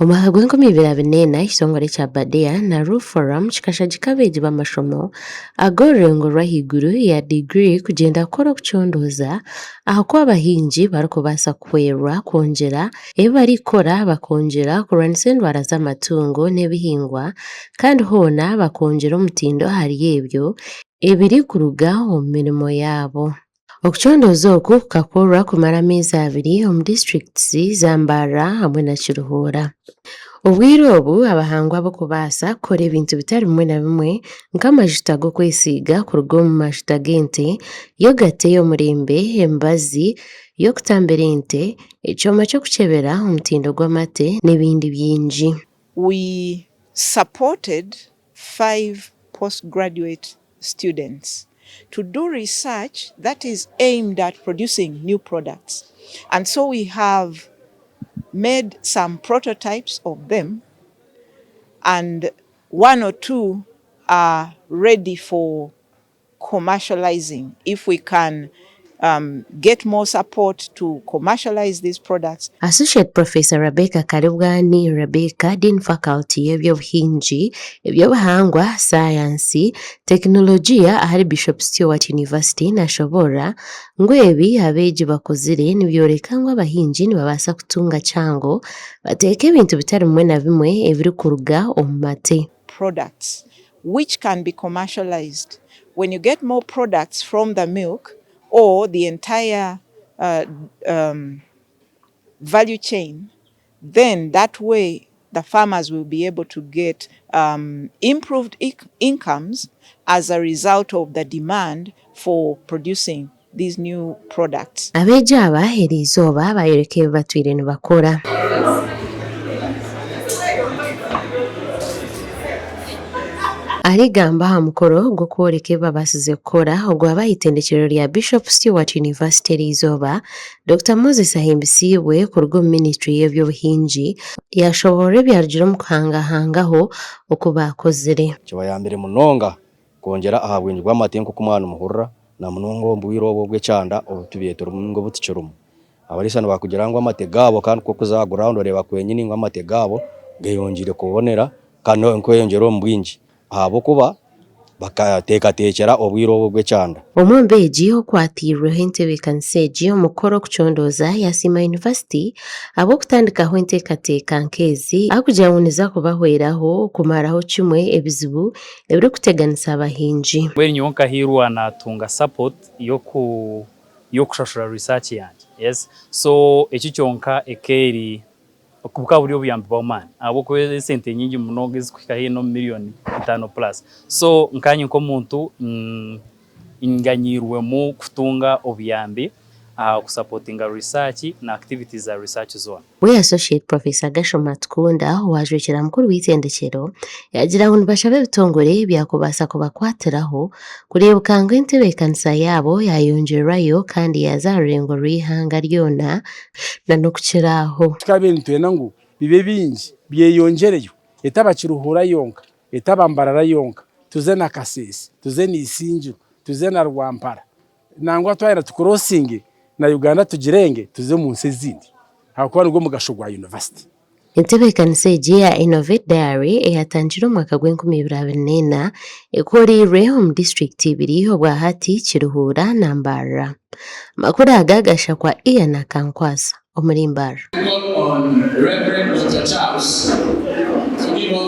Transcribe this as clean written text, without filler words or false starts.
Omwaka gw'2024 ekitongole kya Baadea na Roof Forum kikashagika abeegi b'amashomo ag'orurengo rw'ahaiguru ya diguri kugyenda kukora okucondooza ahaku abahingi barikubaasa kuhwerwa kwongyera ebi barikukora bakongyera kurwanisa endwara z'amatungo n'ebihingwa kandi hoona bakongyera omutindo ahari ebyo ebirikuruga omu mirimo yaabo. Okucondooza oku kukakorwa kumara amezi 2 omu disitulikiti za Mbarara hamwe na Kiruhuura. Obwire obu abahangwa bokubaasa kukora ebintu bitari bimwe na bimwe nk'amajuta g'okwesiiga kuruga omu majuta g'ente, yogati ey'omurembe, emibazi y'okutambira ente, ekyoma ky'okukyebera omutindo gw'amate n'ebindi bingi. We supported 5 postgraduate students to do research that is aimed at producing new products. And so we have made some prototypes of them, and 1 or 2 are ready for commercializing. If we can get more support to commercialize these products. Associate Professor Rebecca Karibwani Rebecca, Dean Faculty y'ebyobuhingi, eby'obuhangwa, sayansi, tekinologiya ahari Bishop Stewart University nashobora ngu ebi abeegi bakozire nibyoreka ngu abahingi nibabaasa kutunga kyangu bateeke ebintu bitari bimwe na bimwe ebirikuruga omu mate. Products which can be commercialized. When you get more products from the milk or the entire value chain, then that way the farmers will be able to get improved incomes as a result of the demand for producing these new products. Abeegi aba eri izooba bayoreka ebi batwire nibakora. Arigamba aha mukoro gw'okworeka ebi babaasize kukora ogwabaye itendekero lya Bishop Stewart University erizooba, Dr. Moses Ahimbisiibwe kuruga omu Ministry y'ebyobuhingi yashoboora ebyarugire omu kuhangahangaho oku baakozire. Kibayambire munonga kwongyera aha bwingi bw'amate nk'oku mwana muhurra na munonga omu bwire obwo bw'ekyanda obutubyetera omu butikirimu. Abalisa nibakugira ngu amate gaabo kandi kukuza ground oreeba kwenyini ngu amate gaabo geyongiire kubonera kandi nkweyongyera omu bwingi ahabwokuba bakateekateekera obwire obwo bw'ekyanda. Omwombeegi okwatiirweho entebeekanisa egi omukoro okucondooza yasiima University ab'okutandikaho enteekateeka nk'ezi akugira ngu niza kubahweraho kumaraho kimwe ebizibu ebirikuteganisa abahingi. Mbwenu nyowe nkahirwa natunga support y'okushashura research yange. Yes. So eki kyonka ekeeri okubuka buri obuyambi bw'amaani ahabwokuba esente nyingi munonga ezikuhika hino miliyoni 5+. So nkanye nk'omuntu nganyirwemu kutunga obuyambi kusapotinga research na activities za research zone. We Associate Professor Gashoma Tukunda wajwekera mukuru w'itendekero yagira ngu nibashaba ebitongore byakubaasa kubakwatiraho kureebuka ngu entebeekanisa yaabo yayongerwayo kandi yaza aha rurengo rw'ihanga ryona na n'okukiraho. Tukabe nitwenda ngu bibe bingi byeyongereyo etaba Kiruhuura yonka etaba Mbarara yonka tuze na Kasese tuze n'Isingiro tuze na Rwampara nangwa twahera tukurosinge na Uganda tugirenge tuze mu nsi ezindi hakuba nibwo mugasho gwa University. Entebeekanisa egi ya Innovate Diary eyatangire omu mwaka gw'2024 ekoreirwe omu disitulikiti 2 obwa Hati, Kiruhuura na Mbarara. Amakuru aga gashakwa Ian Kankwasa omuri Mbarara. On Reverend Dr. Charles